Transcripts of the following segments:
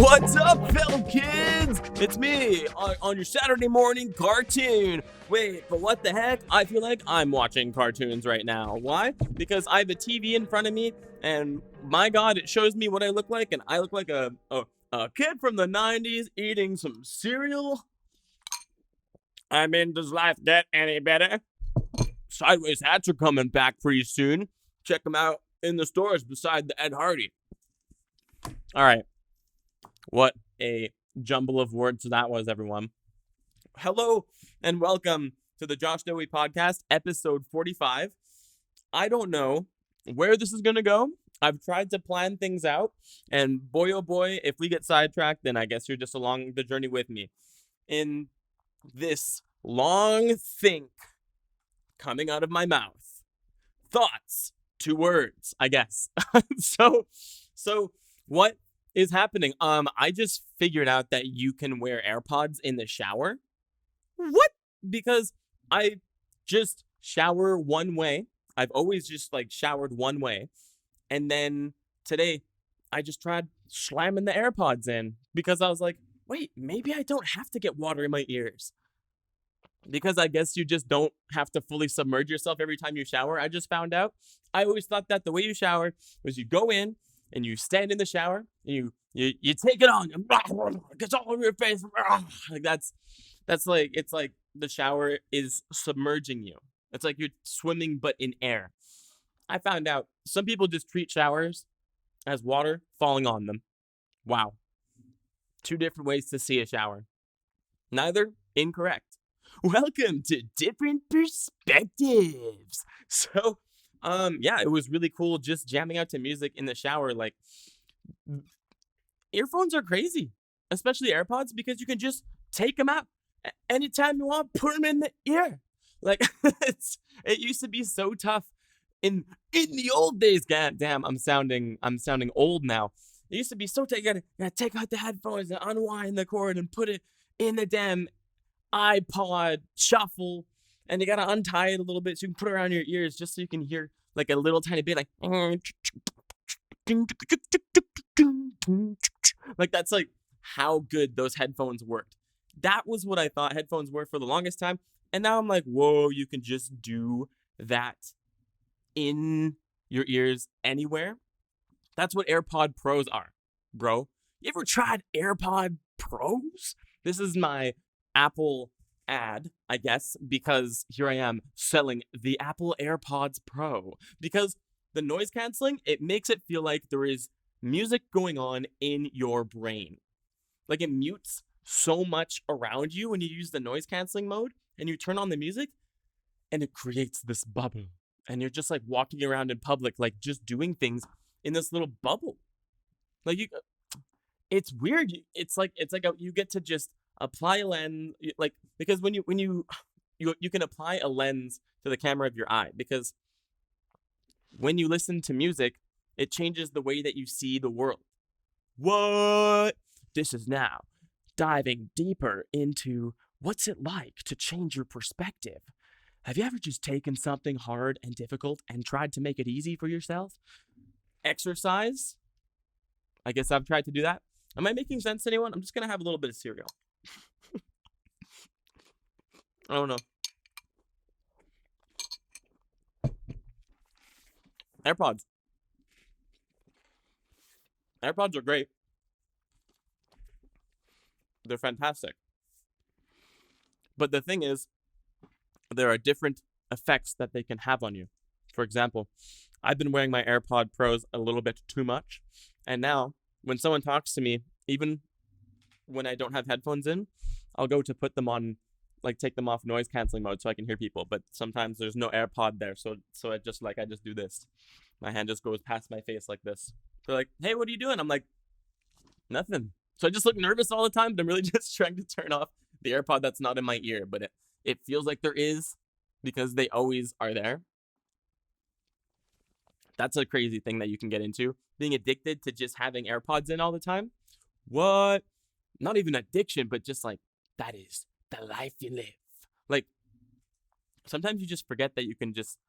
What's up, fellow kids? It's me on your Saturday morning cartoon. Wait, but what the heck? I feel like I'm watching cartoons right now. Why? Because I have a TV in front of me, and my God, it shows me what I look like, and I look like a kid from the 90s eating some cereal. I mean, does life get any better? Sideways hats are coming back pretty soon. Check them out in the stores beside the Ed Hardy. All right. What a jumble of words that was, everyone. Hello and welcome to the Dohy podcast, episode 45. I don't know where this is going to go. I've tried to plan things out, and boy, oh boy, if we get sidetracked, then I guess you're just along the journey with me. In this long think coming out of my mouth, thoughts, 2 words, I guess. So what is happening? I just figured out that you can wear AirPods in the shower. What? Because I just shower one way. I've always just showered one way. And then today I just tried slamming the AirPods in because I was like, wait, maybe I don't have to get water in my ears. Because I guess you just don't have to fully submerge yourself every time you shower. I just found out. I always thought that the way you shower was you go in and you stand in the shower and you take it on and it gets all over your face. Like that's like, it's like the shower is submerging you. It's like you're swimming but in air. I found out some people just treat showers as water falling on them. Wow. 2 different ways to see a shower. Neither incorrect. Welcome to Different Perspectives. So, it was really cool just jamming out to music in the shower. Like, earphones are crazy, especially AirPods, because you can just take them out anytime you want, put them in the ear. Like, it used to be so tough in the old days. God damn, I'm sounding old now. It used to be so tough. You gotta take out the headphones and unwind the cord and put it in the damn iPod shuffle, and you gotta untie it a little bit so you can put it around your ears just so you can hear like a little tiny bit like that's like how good those headphones worked. That was what I thought headphones were for the longest time, and now I'm like, whoa, you can just do that in your ears anywhere. That's what AirPod Pros are, bro. You ever tried AirPod Pros? This is my Apple ad, I guess, because here I am selling the Apple AirPods Pro. Because the noise canceling, it makes it feel like there is music going on in your brain. Like it mutes so much around you when you use the noise canceling mode and you turn on the music, and it creates this bubble. And you're just like walking around in public, like just doing things in this little bubble. Like it's weird. It's like you get to just apply a lens, like, because when you can apply a lens to the camera of your eye, because when you listen to music, it changes the way that you see the world. What? This is now diving deeper into what's it like to change your perspective. Have you ever just taken something hard and difficult and tried to make it easy for yourself? Exercise. I guess I've tried to do that. Am I making sense to anyone? I'm just going to have a little bit of cereal. I don't know. AirPods. AirPods are great. They're fantastic. But the thing is, there are different effects that they can have on you. For example, I've been wearing my AirPod Pros a little bit too much. And now, when someone talks to me, even when I don't have headphones in, I'll go to put them on, like take them off noise canceling mode so I can hear people. But sometimes there's no AirPod there, so I just do this. My hand just goes past my face like this. They're like, "Hey, what are you doing?" I'm like, "Nothing." So I just look nervous all the time, but I'm really just trying to turn off the AirPod that's not in my ear. But it feels like there is, because they always are there. That's a crazy thing that you can get into. Being addicted to just having AirPods in all the time. What? Not even addiction, but just like, that is the life you live. Like, sometimes you just forget that you can just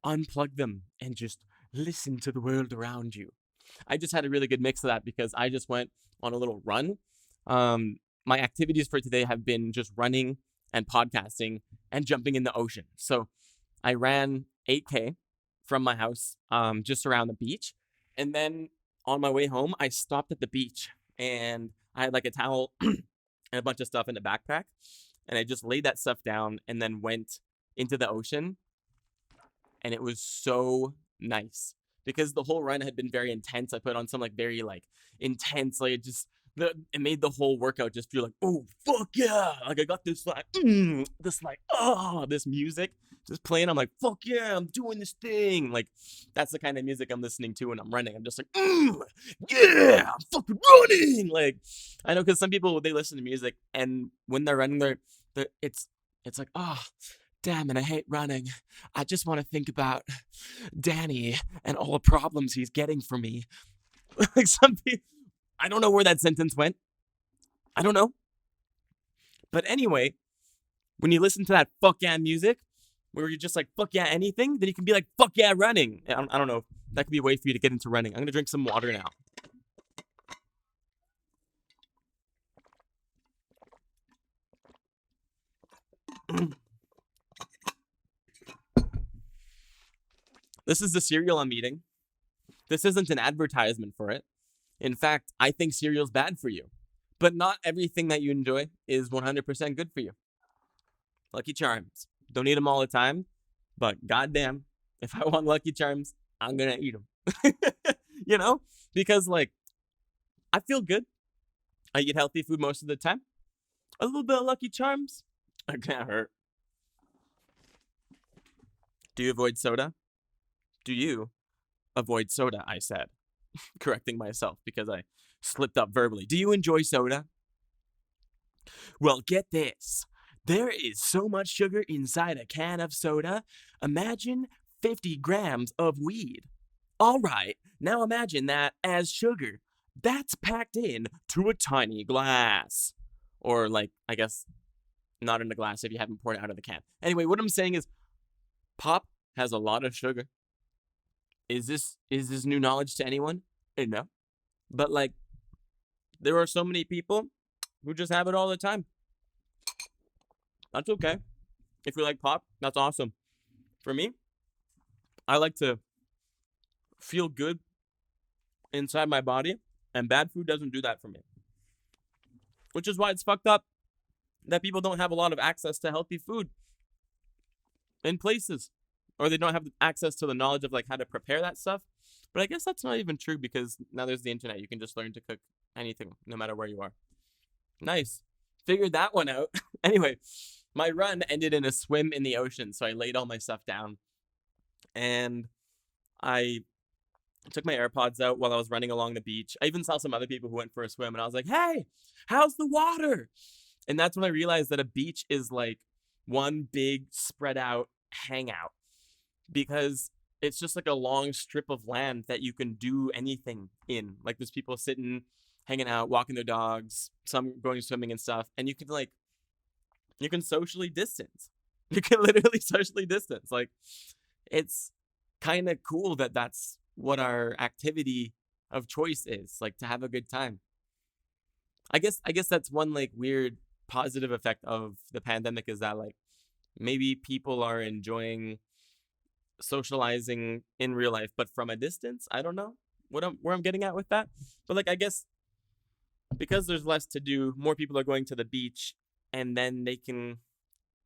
unplug them and just listen to the world around you. I just had a really good mix of that because I just went on a little run. My activities for today have been just running and podcasting and jumping in the ocean. So I ran 8K from my house, just around the beach. And then on my way home, I stopped at the beach and I had like a towel and a bunch of stuff in the backpack. And I just laid that stuff down and then went into the ocean. And it was so nice because the whole run had been very intense. I put on some like very like intense, like it made the whole workout just feel like, oh fuck yeah! Like I got this like this music just playing. I'm like, fuck yeah, I'm doing this thing. Like that's the kind of music I'm listening to when I'm running. I'm just like, yeah, I'm fucking running. Like I know because some people they listen to music and when they're running, it's like, oh damn it, I hate running. I just want to think about Danny and all the problems he's getting from me. Like some people, I don't know where that sentence went. I don't know. But anyway, when you listen to that fuck yeah music, where you're just like fuck yeah anything, then you can be like fuck yeah running. I don't know. That could be a way for you to get into running. I'm going to drink some water now. This is the cereal I'm eating. This isn't an advertisement for it. In fact, I think cereal's bad for you. But not everything that you enjoy is 100% good for you. Lucky Charms. Don't eat them all the time. But goddamn, if I want Lucky Charms, I'm going to eat them. You know? Because, like, I feel good. I eat healthy food most of the time. A little bit of Lucky Charms, I can't hurt. Do you avoid soda? Do you avoid soda, I said. Correcting myself because I slipped up verbally. Do you enjoy soda? Well, get this. There is so much sugar inside a can of soda. Imagine 50 grams of weed. All right, now imagine that as sugar. That's packed in to a tiny glass. Or like, I guess, not in a glass if you haven't poured it out of the can. Anyway, what I'm saying is pop has a lot of sugar. Is this new knowledge to anyone? No. But like, there are so many people who just have it all the time. That's okay. If you like pop, that's awesome. For me, I like to feel good inside my body, and bad food doesn't do that for me. Which is why it's fucked up that people don't have a lot of access to healthy food in places. Or they don't have access to the knowledge of like how to prepare that stuff. But I guess that's not even true because now there's the internet. You can just learn to cook anything, no matter where you are. Nice. Figured that one out. Anyway, my run ended in a swim in the ocean. So I laid all my stuff down. And I took my AirPods out while I was running along the beach. I even saw some other people who went for a swim. And I was like, hey, how's the water? And that's when I realized that a beach is like one big spread out hangout. Because it's just like a long strip of land that you can do anything in. Like there's people sitting, hanging out, walking their dogs, some going swimming and stuff. And you can socially distance. You can literally socially distance. Like it's kind of cool that that's what our activity of choice is, like to have a good time. I guess that's one like weird positive effect of the pandemic is that like maybe people are enjoying socializing in real life, but from a distance. I don't know where I'm getting at with that. But like, I guess because there's less to do, more people are going to the beach and then they can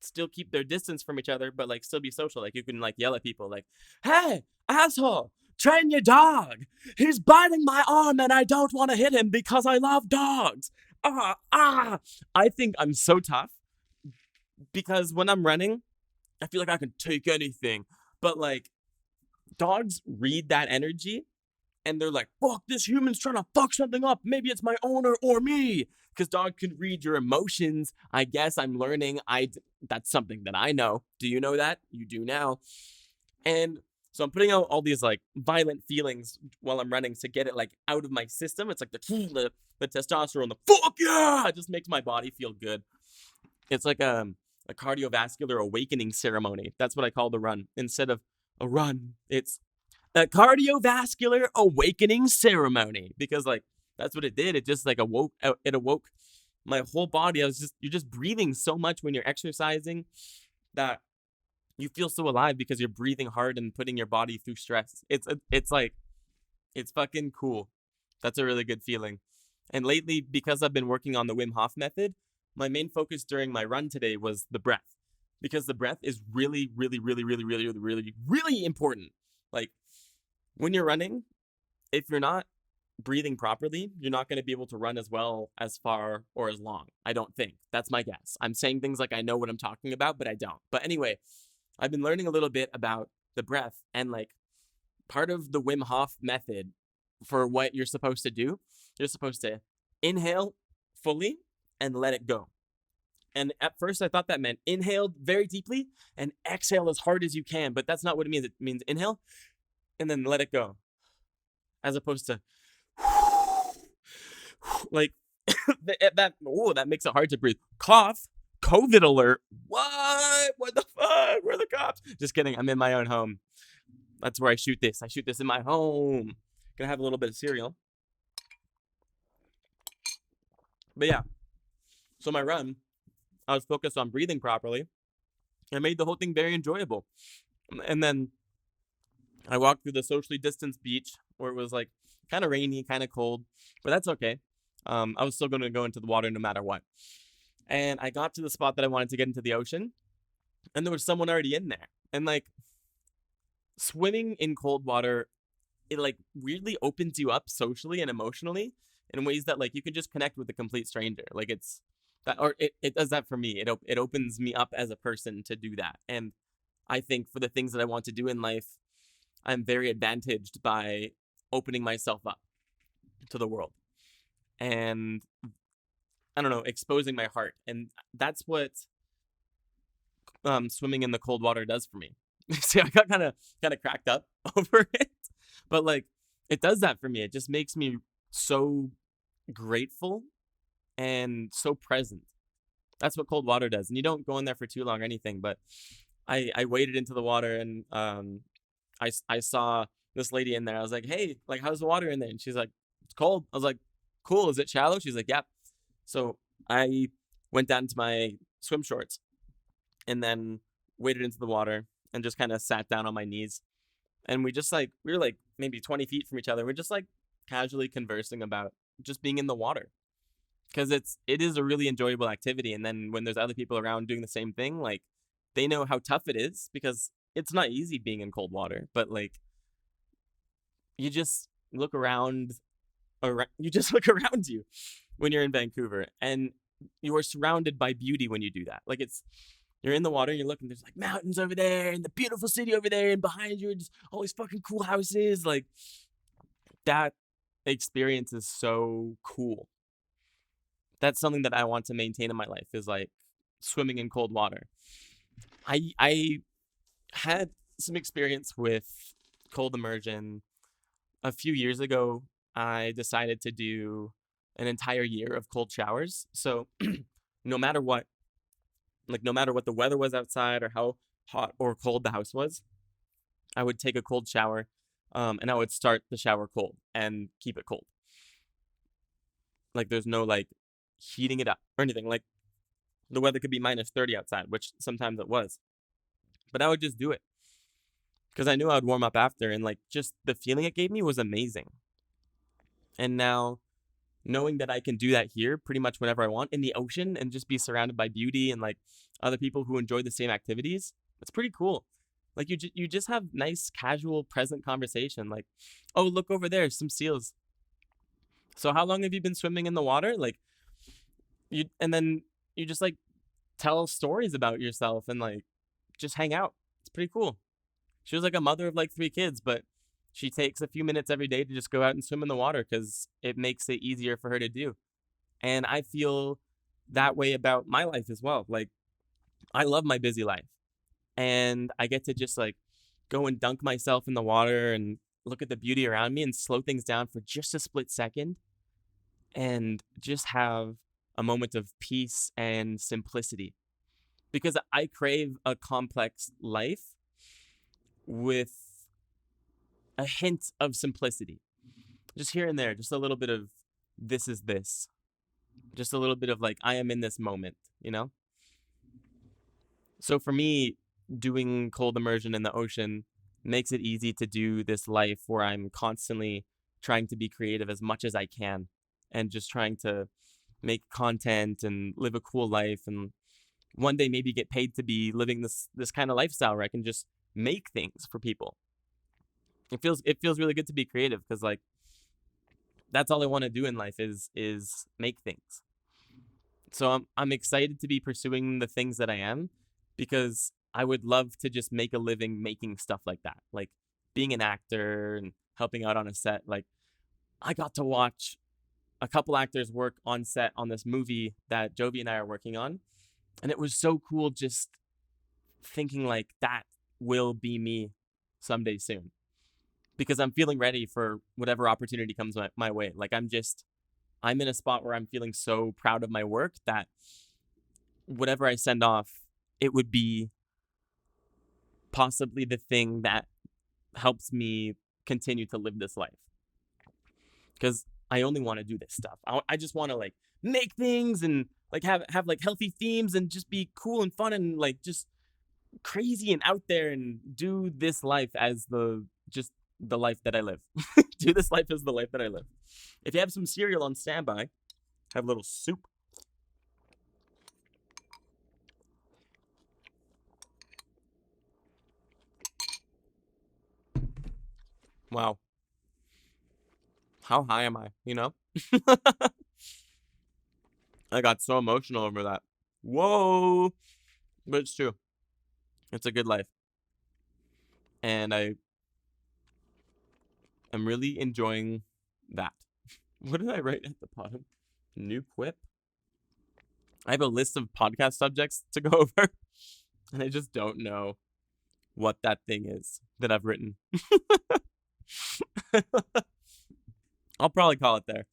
still keep their distance from each other, but like still be social. Like you can like yell at people like, hey, asshole, train your dog. He's biting my arm and I don't want to hit him because I love dogs. I think I'm so tough because when I'm running, I feel like I can take anything. But like dogs read that energy and they're like, fuck, this human's trying to fuck something up. Maybe it's my owner or me. Because dogs can read your emotions. I guess I'm learning. That's something that I know. Do you know that? You do now. And so I'm putting out all these like violent feelings while I'm running to get it like out of my system. It's like the testosterone, the fuck yeah, it just makes my body feel good. It's like a cardiovascular awakening ceremony. That's what I call the run. Instead of a run, it's a cardiovascular awakening ceremony. Because like That's what it did. It just like it awoke my whole body. You're just breathing so much when you're exercising that you feel so alive because you're breathing hard and putting your body through stress. It's like it's fucking cool. That's a really good feeling. And lately, because I've been working on the Wim Hof method, my main focus during my run today was the breath. Because the breath is really, really, really, really, really, really, really, really important. Like when you're running, if you're not breathing properly, you're not going to be able to run as well, as far, or as long. I don't think. That's my guess. I'm saying things like I know what I'm talking about, but I don't. But anyway, I've been learning a little bit about the breath, and like part of the Wim Hof method for what you're supposed to do, you're supposed to inhale fully and let it go. And at first I thought that meant inhale very deeply and exhale as hard as you can, but that's not what it means. It means inhale and then let it go, as opposed to like that makes it hard to breathe. Cough, COVID alert. What the fuck? Where are the cops? Just kidding. I'm in my own home. That's where I shoot this. I shoot this in my home. Gonna have a little bit of cereal. But yeah, so my run, I was focused on breathing properly. I made the whole thing very enjoyable. And then I walked through the socially distanced beach where it was like kind of rainy, kind of cold, but that's okay. I was still going to go into the water no matter what. And I got to the spot that I wanted to get into the ocean, and there was someone already in there. And like swimming in cold water, it like weirdly opens you up socially and emotionally in ways that like you can just connect with a complete stranger. Like it's that, or it does that for me. It opens me up as a person to do that. And I think for the things that I want to do in life, I'm very advantaged by opening myself up to the world and I don't know, exposing my heart. And that's what swimming in the cold water does for me. See, I got kind of cracked up over it, but like it does that for me. It just makes me so grateful and so present. That's what cold water does. And you don't go in there for too long or anything, but I waded into the water and I saw this lady in there. I was like, hey, like, how's the water in there? And she's like, it's cold. I was like, cool. Is it shallow? She's like, yep. So I went down to my swim shorts and then waded into the water and just kind of sat down on my knees. And we were like maybe 20 feet from each other. We're just like casually conversing about just being in the water. Because it is a really enjoyable activity. And then when there's other people around doing the same thing, like they know how tough it is because it's not easy being in cold water. But like you just look around you when you're in Vancouver, and you are surrounded by beauty when you do that. Like you're in the water and you're looking, there's like mountains over there and the beautiful city over there, and behind you are just all these fucking cool houses. Like that experience is so cool. That's something that I want to maintain in my life, is like swimming in cold water. I had some experience with cold immersion a few years ago. I decided to do an entire year of cold showers. So no matter what, no matter what the weather was outside or how hot or cold the house was, I would take a cold shower, and I would start the shower cold and keep it cold. Like there's no like heating it up or anything. Like the weather could be minus 30 outside, which sometimes it was. But I would just do it because I knew I would warm up after, and like just the feeling it gave me was amazing. And now knowing that I can do that here pretty much whenever I want in the ocean and just be surrounded by beauty and like other people who enjoy the same activities, it's pretty cool. Like you just have nice, casual, present conversation. Like, oh, look over there, some seals. So how long have you been swimming in the water? Like and then you just like tell stories about yourself and like just hang out. It's pretty cool. She was like a mother of like 3 kids, but she takes a few minutes every day to just go out and swim in the water because it makes it easier for her to do. And I feel that way about my life as well. Like, I love my busy life. And I get to just like go and dunk myself in the water and look at the beauty around me and slow things down for just a split second and just have a moment of peace and simplicity. Because I crave a complex life with a hint of simplicity, just here and there, just a little bit of this is this. Just a little bit of like, I am in this moment, you know? So for me, doing cold immersion in the ocean makes it easy to do this life where I'm constantly trying to be creative as much as I can and just trying to make content and live a cool life and one day maybe get paid to be living this kind of lifestyle where I can just make things for people. It feels really good to be creative because like that's all I want to do in life is make things. So I'm excited to be pursuing the things that I am because I would love to just make a living making stuff like that. Like being an actor and helping out on a set. Like I got to watch a couple actors work on set on this movie that Jovy and I are working on. And it was so cool just thinking like that will be me someday soon. Because I'm feeling ready for whatever opportunity comes my way. Like I'm in a spot where I'm feeling so proud of my work that whatever I send off, it would be possibly the thing that helps me continue to live this life. Because I only want to do this stuff. I just want to like make things and like have like healthy themes and just be cool and fun and like just crazy and out there and do this life as the life that I live. Do this life as the life that I live. If you have some cereal on standby, have a little soup. Wow. How high am I? You know? I got so emotional over that. Whoa. But it's true. It's a good life. And I am really enjoying that. What did I write at the bottom? New quip? I have a list of podcast subjects to go over, and I just don't know what that thing is that I've written. I'll probably call it there.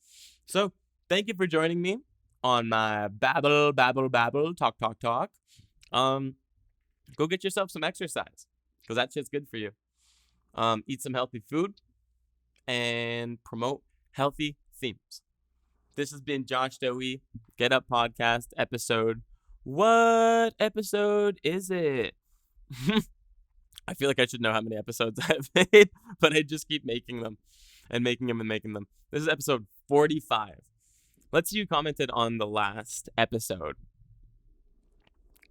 So, thank you for joining me on my babble, talk. Go get yourself some exercise because that shit's good for you. Eat some healthy food and promote healthy themes. This has been Josh Dohy, Get Up Podcast episode. What episode is it? I feel like I should know how many episodes I've made, but I just keep making them. This is episode 45. Let's see who commented on the last episode.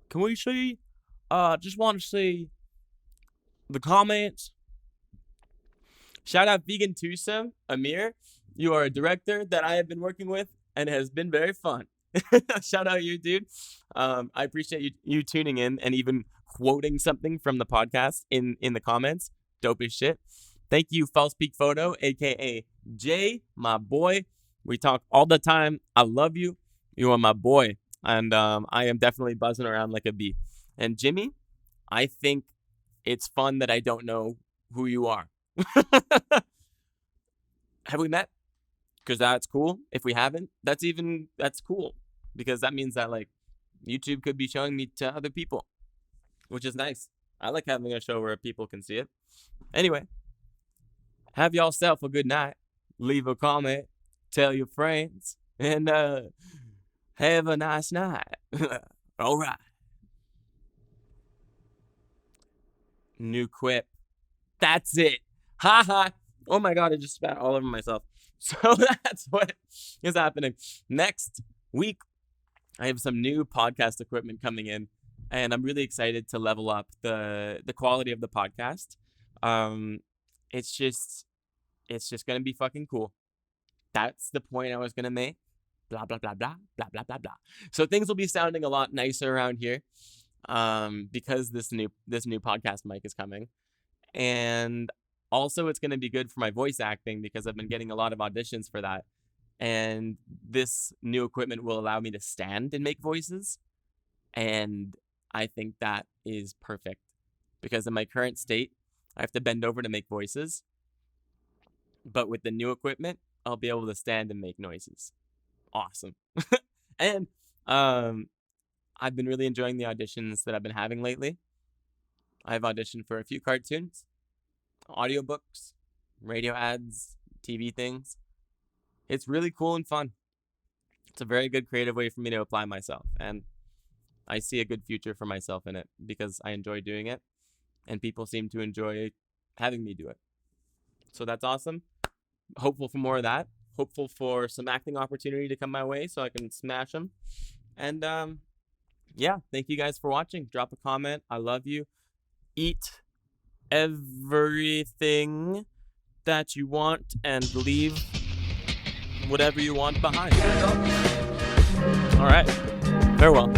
Can we see? Just want to see the comments. Shout out Vegan Twosome, Amir. You are a director that I have been working with and it has been very fun. Shout out you, dude. I appreciate you tuning in and even quoting something from the podcast in the comments. Dope as shit. Thank you, False Peak Photo, aka Jay, my boy. We talk all the time. I love you. You are my boy. And I am definitely buzzing around like a bee. And Jimmy, I think it's fun that I don't know who you are. Have we met? Because that's cool. If we haven't, that's cool. Because that means that like YouTube could be showing me to other people, which is nice. I like having a show where people can see it. Anyway, have y'all self a good night. Leave a comment. Tell your friends. And have a nice night. All right. New quip. That's it. Ha ha. Oh my God, I just spat all over myself. So that's what is happening. Next week, I have some new podcast equipment coming in, and I'm really excited to level up the quality of the podcast. It's just gonna be fucking cool. That's the point I was gonna make. Blah blah blah blah blah blah blah blah. So things will be sounding a lot nicer around here, because this new podcast mic is coming, and also it's gonna be good for my voice acting because I've been getting a lot of auditions for that. And this new equipment will allow me to stand and make voices. And I think that is perfect because in my current state, I have to bend over to make voices. But with the new equipment, I'll be able to stand and make noises. Awesome. And I've been really enjoying the auditions that I've been having lately. I've auditioned for a few cartoons, audiobooks, radio ads, TV things. it's really cool and fun. It's a very good creative way for me to apply myself, and I see a good future for myself in it because I enjoy doing it, and people seem to enjoy having me do it. So that's awesome. Hopeful for more of that. Hopeful for some acting opportunity to come my way so I can smash them. And yeah, thank you guys for watching. Drop a comment. I love you. Eat everything that you want and leave whatever you want behind. All right. Farewell.